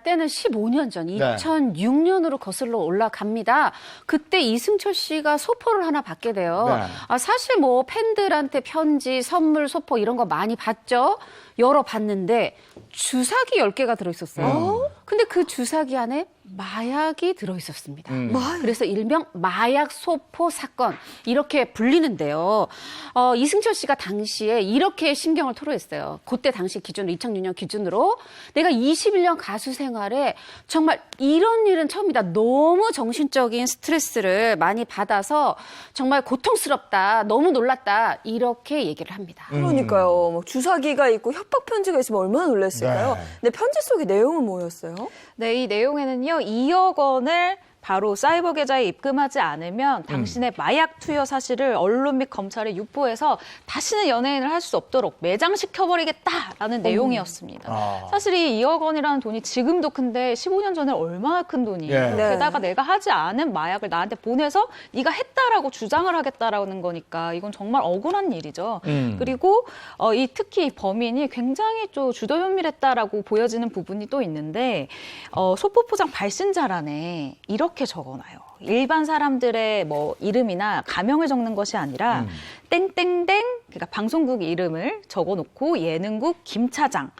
때는 15년 전, 2006년으로 거슬러 올라갑니다. 그때 이승철 씨가 소포를 하나 받게 돼요. 사실 뭐 팬들한테 편지, 선물, 소포 이런 거 많이 받죠. 열어봤는데 주사기 10개가 들어있었어요. 근데 그 주사기 안에 마약이 들어있었습니다. 그래서 일명 마약 소포 사건 이렇게 불리는데요. 이승철 씨가 당시에 이렇게 심경을 토로했어요. 그때 당시 기준으로 2006년 기준으로 내가 21년 가수 생활에 정말 이런 일은 처음이다. 너무 정신적인 스트레스를 많이 받아서 정말 고통스럽다. 너무 놀랐다. 이렇게 얘기를 합니다. 그러니까요. 뭐 주사기가 있고 협박 편지가 있으면 얼마나 놀랐을까요? 근데 편지 속의 내용은 뭐였어요? 네, 이 내용에는요, 2억 원을 바로 사이버 계좌에 입금하지 않으면 당신의 마약 투여 사실을 언론 및 검찰에 유포해서 다시는 연예인을 할 수 없도록 매장시켜버리겠다라는 내용이었습니다. 사실 이 2억 원이라는 돈이 지금도 큰데 15년 전에 얼마나 큰 돈이에요. 게다가 내가 하지 않은 마약을 나한테 보내서 네가 했다라고 주장을 하겠다라는 거니까 이건 정말 억울한 일이죠. 그리고 특히 이 범인이 굉장히 좀 주도면밀했다라고 보여지는 부분이 또 있는데 소포포장 발신자란에 이렇게 적어놔요. 일반 사람들의 뭐 이름이나 가명을 적는 것이 아니라 땡땡땡, 그러니까 방송국 이름을 적어놓고 예능국 김 차장.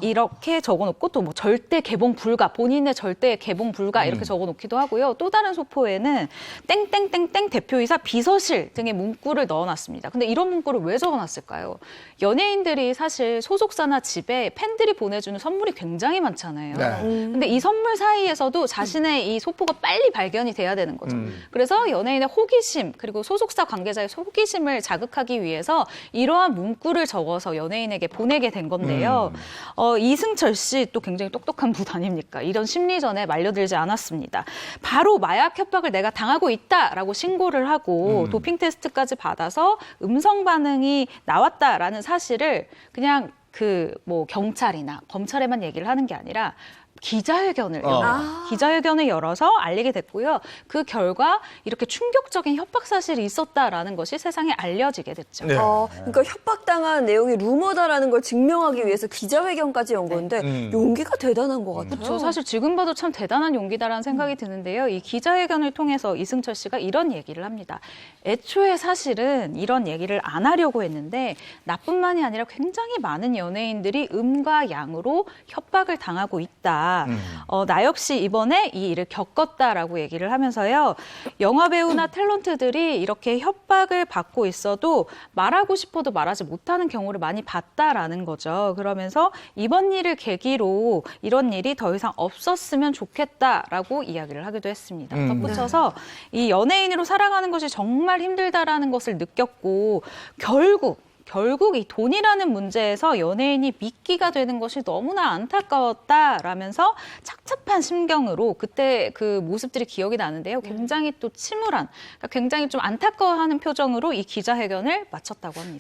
이렇게 적어놓고 또 뭐 절대 개봉 불가, 본인의 절대 개봉 불가 이렇게 적어놓기도 하고요. 또 다른 소포에는 땡땡땡땡 대표이사 비서실 등의 문구를 넣어놨습니다. 근데 이런 문구를 왜 적어놨을까요? 연예인들이 사실 소속사나 집에 팬들이 보내주는 선물이 굉장히 많잖아요. 근데 이 선물 사이에서도 자신의 이 소포가 빨리 발견이 돼야 되는 거죠. 그래서 연예인의 호기심 그리고 소속사 관계자의 호기심을 자극하기 위해서 이러한 문구를 적어서 연예인에게 보내게 된 건데 이승철 씨 또 굉장히 똑똑한 분 아닙니까? 이런 심리전에 말려들지 않았습니다. 바로 마약 협박을 내가 당하고 있다라고 신고를 하고 도핑 테스트까지 받아서 음성 반응이 나왔다라는 사실을 그냥 경찰이나 검찰에만 얘기를 하는 게 아니라 기자회견을 열어서 알리게 됐고요. 그 결과 이렇게 충격적인 협박 사실이 있었다라는 것이 세상에 알려지게 됐죠. 그러니까 협박당한 내용이 루머다라는 걸 증명하기 위해서 기자회견까지 연 건데 용기가 대단한 것 같아요. 그렇죠. 사실 지금 봐도 참 대단한 용기다라는 생각이 드는데요. 이 기자회견을 통해서 이승철 씨가 이런 얘기를 합니다. 애초에 사실은 이런 얘기를 안 하려고 했는데 나뿐만이 아니라 굉장히 많은 연예인들이 음과 양으로 협박을 당하고 있다. 나 역시 이번에 이 일을 겪었다라고 얘기를 하면서요. 영화 배우나 탤런트들이 이렇게 협박을 받고 있어도 말하고 싶어도 말하지 못하는 경우를 많이 봤다라는 거죠. 그러면서 이번 일을 계기로 이런 일이 더 이상 없었으면 좋겠다라고 이야기를 하기도 했습니다. 덧붙여서 이 연예인으로 살아가는 것이 정말 힘들다라는 것을 느꼈고 결국 이 돈이라는 문제에서 연예인이 미끼가 되는 것이 너무나 안타까웠다라면서 착잡한 심경으로 그때 그 모습들이 기억이 나는데요. 굉장히 또 침울한, 굉장히 좀 안타까워하는 표정으로 이 기자회견을 마쳤다고 합니다.